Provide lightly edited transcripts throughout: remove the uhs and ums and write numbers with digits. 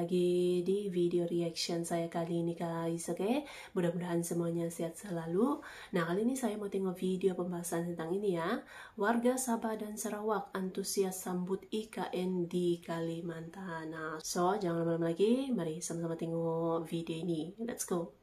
lagi di video reaction saya kali ini guys, oke? Mudah-mudahan semuanya sehat selalu. Nah, kali ini saya mau tengok video pembahasan tentang ini ya. Warga Sabah dan Sarawak antusias sambut IKN di Kalimantan. Nah, so jangan lama-lama lagi, mari sama-sama tengok video ini. Let's go.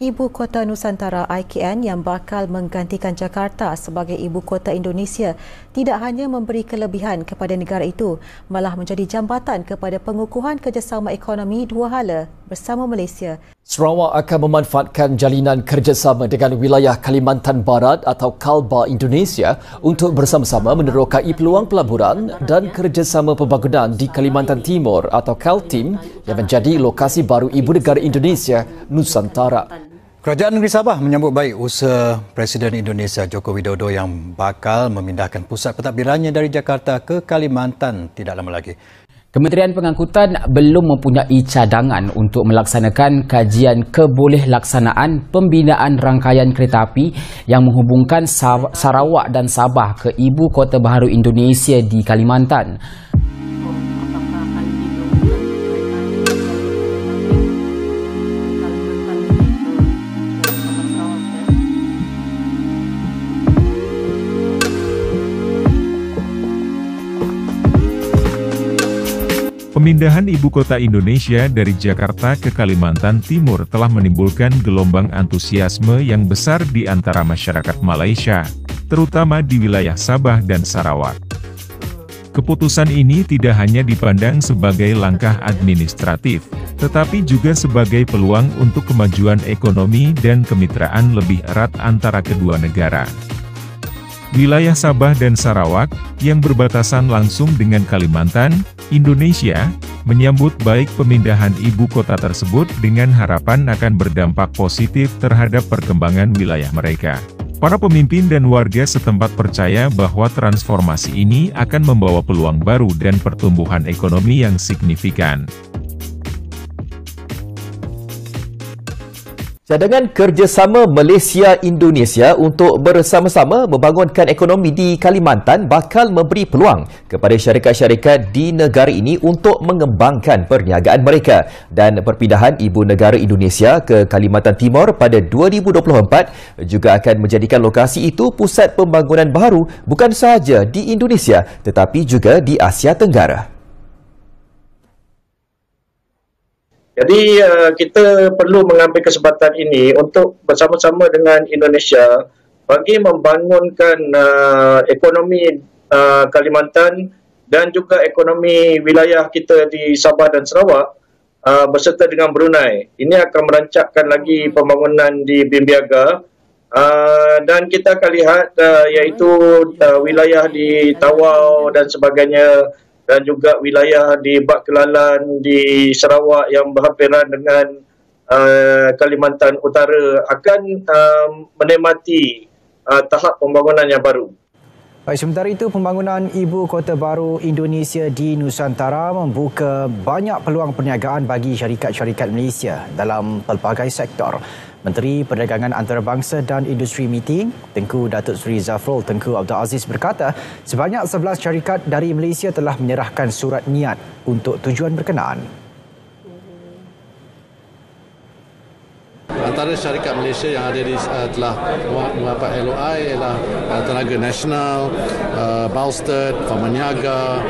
Ibu Kota Nusantara IKN yang bakal menggantikan Jakarta sebagai Ibu Kota Indonesia tidak hanya memberi kelebihan kepada negara itu, malah menjadi jambatan kepada pengukuhan kerjasama ekonomi dua hala bersama Malaysia. Sarawak akan memanfaatkan jalinan kerjasama dengan wilayah Kalimantan Barat atau KALBA Indonesia untuk bersama-sama menerokai peluang pelaburan dan kerjasama pembangunan di Kalimantan Timur atau KALTIM yang menjadi lokasi baru Ibu Negara Indonesia Nusantara. Kerajaan Negeri Sabah menyambut baik usaha Presiden Indonesia Joko Widodo yang bakal memindahkan pusat pentadbirannya dari Jakarta ke Kalimantan tidak lama lagi. Kementerian Pengangkutan belum mempunyai cadangan untuk melaksanakan kajian kebolehaksanaan pembinaan rangkaian kereta api yang menghubungkan Sarawak dan Sabah ke Ibu Kota Baharu Indonesia di Kalimantan. Pemindahan Ibu Kota Indonesia dari Jakarta ke Kalimantan Timur telah menimbulkan gelombang antusiasme yang besar di antara masyarakat Malaysia, terutama di wilayah Sabah dan Sarawak. Keputusan ini tidak hanya dipandang sebagai langkah administratif, tetapi juga sebagai peluang untuk kemajuan ekonomi dan kemitraan lebih erat antara kedua negara. Wilayah Sabah dan Sarawak, yang berbatasan langsung dengan Kalimantan, Indonesia, menyambut baik pemindahan ibu kota tersebut dengan harapan akan berdampak positif terhadap perkembangan wilayah mereka. Para pemimpin dan warga setempat percaya bahwa transformasi ini akan membawa peluang baru dan pertumbuhan ekonomi yang signifikan. Cadangan kerjasama Malaysia-Indonesia untuk bersama-sama membangunkan ekonomi di Kalimantan bakal memberi peluang kepada syarikat-syarikat di negara ini untuk mengembangkan perniagaan mereka, dan perpindahan Ibu Negara Indonesia ke Kalimantan Timur pada 2024 juga akan menjadikan lokasi itu pusat pembangunan baru bukan sahaja di Indonesia tetapi juga di Asia Tenggara. Jadi kita perlu mengambil kesempatan ini untuk bersama-sama dengan Indonesia bagi membangunkan ekonomi Kalimantan dan juga ekonomi wilayah kita di Sabah dan Sarawak berserta dengan Brunei. Ini akan merancangkan lagi pembangunan di Bimbiaga dan kita akan lihat iaitu wilayah di Tawau dan sebagainya, dan juga wilayah di Bak Kelalan di Sarawak yang berhampiran dengan Kalimantan Utara akan menikmati tahap pembangunan yang baru. Baik, sementara itu pembangunan Ibu Kota Baru Indonesia di Nusantara membuka banyak peluang perniagaan bagi syarikat-syarikat Malaysia dalam pelbagai sektor. Menteri Perdagangan Antarabangsa dan Industri Meeting, Tengku Datuk Seri Zafrul Tengku Abdul Aziz berkata, sebanyak 11 syarikat dari Malaysia telah menyerahkan surat niat untuk tujuan berkenaan. Antara syarikat Malaysia yang ada di telah mendapat LOI ialah Tenaga Nasional, Balsted, Famaniaga,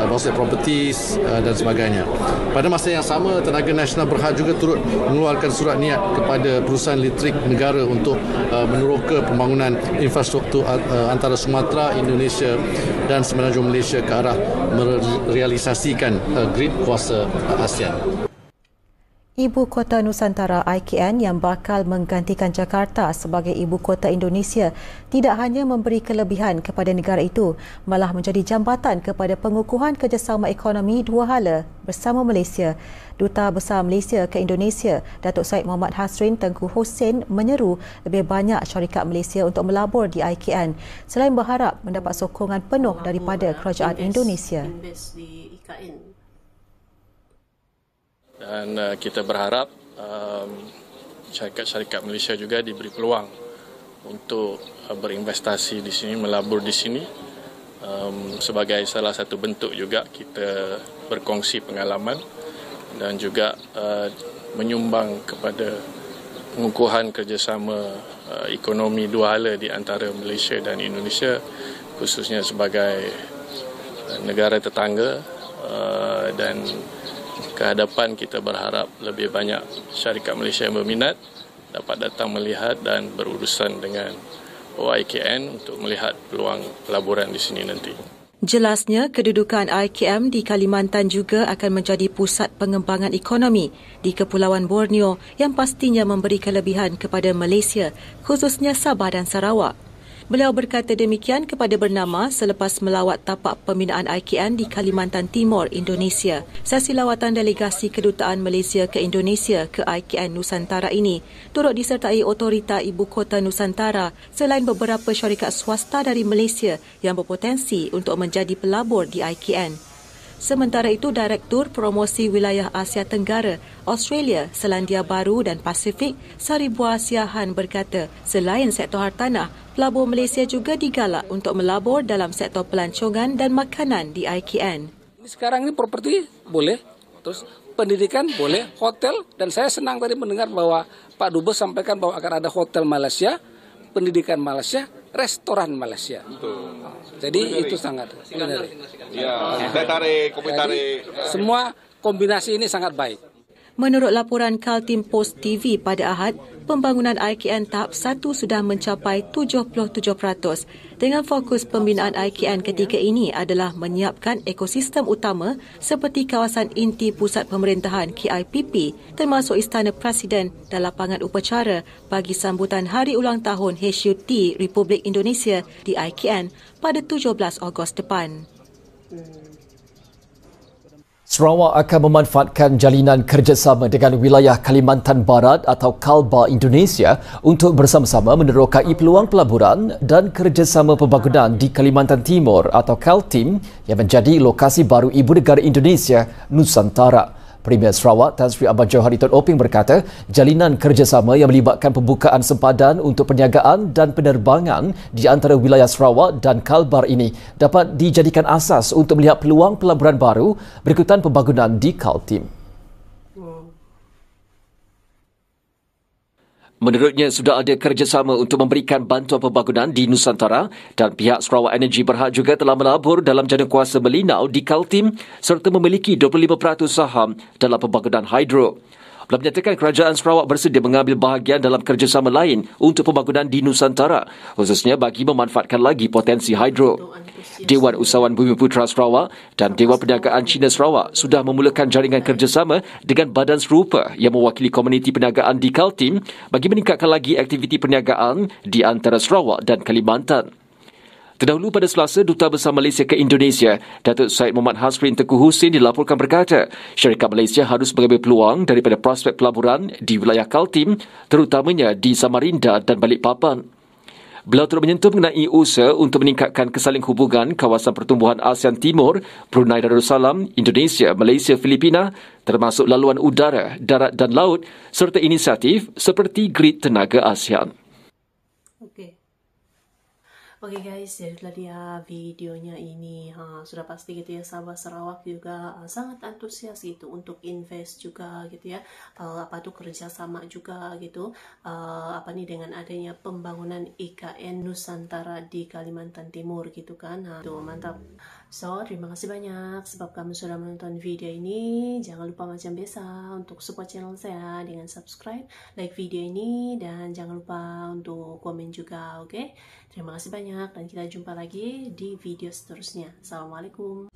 Balsted Properties dan sebagainya. Pada masa yang sama, Tenaga Nasional Berhad juga turut mengeluarkan surat niat kepada perusahaan elektrik negara untuk meneroka pembangunan infrastruktur antara Sumatera, Indonesia dan Semenanjung Malaysia ke arah merealisasikan grid kuasa ASEAN. Ibu Kota Nusantara IKN yang bakal menggantikan Jakarta sebagai Ibu Kota Indonesia tidak hanya memberi kelebihan kepada negara itu, malah menjadi jambatan kepada pengukuhan kerjasama ekonomi dua hala bersama Malaysia. Duta Besar Malaysia ke Indonesia, Datuk Syed Muhammad Hasrin Tengku Hussein menyeru lebih banyak syarikat Malaysia untuk melabur di IKN selain berharap mendapat sokongan penuh daripada Kerajaan Indonesia. Dan kita berharap syarikat-syarikat Malaysia juga diberi peluang untuk berinvestasi di sini, melabur di sini sebagai salah satu bentuk juga kita berkongsi pengalaman dan juga menyumbang kepada pengukuhan kerjasama ekonomi dua hala di antara Malaysia dan Indonesia, khususnya sebagai negara tetangga, dan ke hadapan kita berharap lebih banyak syarikat Malaysia yang berminat dapat datang melihat dan berurusan dengan OIKN untuk melihat peluang pelaburan di sini nanti. Jelasnya, kedudukan IKM di Kalimantan juga akan menjadi pusat pengembangan ekonomi di Kepulauan Borneo yang pastinya memberi kelebihan kepada Malaysia, khususnya Sabah dan Sarawak. Beliau berkata demikian kepada Bernama selepas melawat tapak pembinaan IKN di Kalimantan Timur, Indonesia. Sesi lawatan delegasi Kedutaan Malaysia ke Indonesia ke IKN Nusantara ini turut disertai Otorita Ibu Kota Nusantara selain beberapa syarikat swasta dari Malaysia yang berpotensi untuk menjadi pelabur di IKN. Sementara itu, Direktur Promosi Wilayah Asia Tenggara, Australia, Selandia Baru dan Pasifik, Saribua Siahan berkata, selain sektor hartanah, pelabur Malaysia juga digalak untuk melabur dalam sektor pelancongan dan makanan di IKN. Sekarang ini properti boleh, terus pendidikan boleh, hotel, dan saya senang tadi mendengar bahwa Pak Dubes sampaikan bahwa akan ada hotel Malaysia, pendidikan Malaysia, restoran Malaysia. Betul. Jadi itu sangat menarik. Ya, saya tarik, kopi tarik. Semua kombinasi ini sangat baik. Menurut laporan Kaltim Post TV pada Ahad, pembangunan IKN tahap 1 sudah mencapai 77%. Dengan fokus pembinaan IKN ketiga ini adalah menyiapkan ekosistem utama seperti kawasan inti pusat pemerintahan KIPP termasuk Istana Presiden dan lapangan upacara bagi sambutan Hari Ulang Tahun HUT Republik Indonesia di IKN pada 17 Ogos depan. Sarawak akan memanfaatkan jalinan kerjasama dengan wilayah Kalimantan Barat atau Kalbar Indonesia untuk bersama-sama menerokai peluang pelaburan dan kerjasama pembangunan di Kalimantan Timur atau Kaltim yang menjadi lokasi baru Ibu Negara Indonesia, Nusantara. Premier Sarawak Tan Sri Abang Johari Tun Oping berkata, jalinan kerjasama yang melibatkan pembukaan sempadan untuk perniagaan dan penerbangan di antara wilayah Sarawak dan Kalbar ini dapat dijadikan asas untuk melihat peluang pelaburan baru berikutan pembangunan di Kaltim. Menurutnya, sudah ada kerjasama untuk memberikan bantuan pembangunan di Nusantara dan pihak Sarawak Energy Berhad juga telah melabur dalam jadukuasa Melinau di Kaltim serta memiliki 25% saham dalam pembangunan hidro. Beliau menyatakan kerajaan Sarawak bersedia mengambil bahagian dalam kerjasama lain untuk pembangunan di Nusantara, khususnya bagi memanfaatkan lagi potensi hidro. Dewan Usahawan Bumi Putra Sarawak dan Dewan Perniagaan Cina Sarawak sudah memulakan jaringan kerjasama dengan badan serupa yang mewakili komuniti perniagaan di Kaltim bagi meningkatkan lagi aktiviti perniagaan di antara Sarawak dan Kalimantan. Terdahulu pada Selasa, Duta Besar Malaysia ke Indonesia, Datuk Syed Muhammad Hasrin Tengku Husin dilaporkan berkata, syarikat Malaysia harus mengambil peluang daripada prospek pelaburan di wilayah Kaltim, terutamanya di Samarinda dan Balikpapan. Beliau turut menyentuh mengenai usaha untuk meningkatkan kesaling hubungan kawasan pertumbuhan ASEAN Timur, Brunei Darussalam, Indonesia, Malaysia, Filipina, termasuk laluan udara, darat dan laut, serta inisiatif seperti Grid Tenaga ASEAN. Oke guys, jadi itulah dia videonya ini. Sudah pasti gitu ya, Sabah Sarawak juga sangat antusias gitu untuk invest juga gitu ya. Apa tuh kerjasama juga gitu. Dengan adanya pembangunan IKN Nusantara di Kalimantan Timur gitu kan. Tuh mantap. So, terima kasih banyak sebab kamu sudah menonton video ini. Jangan lupa macam biasa untuk support channel saya dengan subscribe, like video ini, dan jangan lupa untuk komen juga, oke? Terima kasih banyak dan kita jumpa lagi di video seterusnya. Assalamualaikum.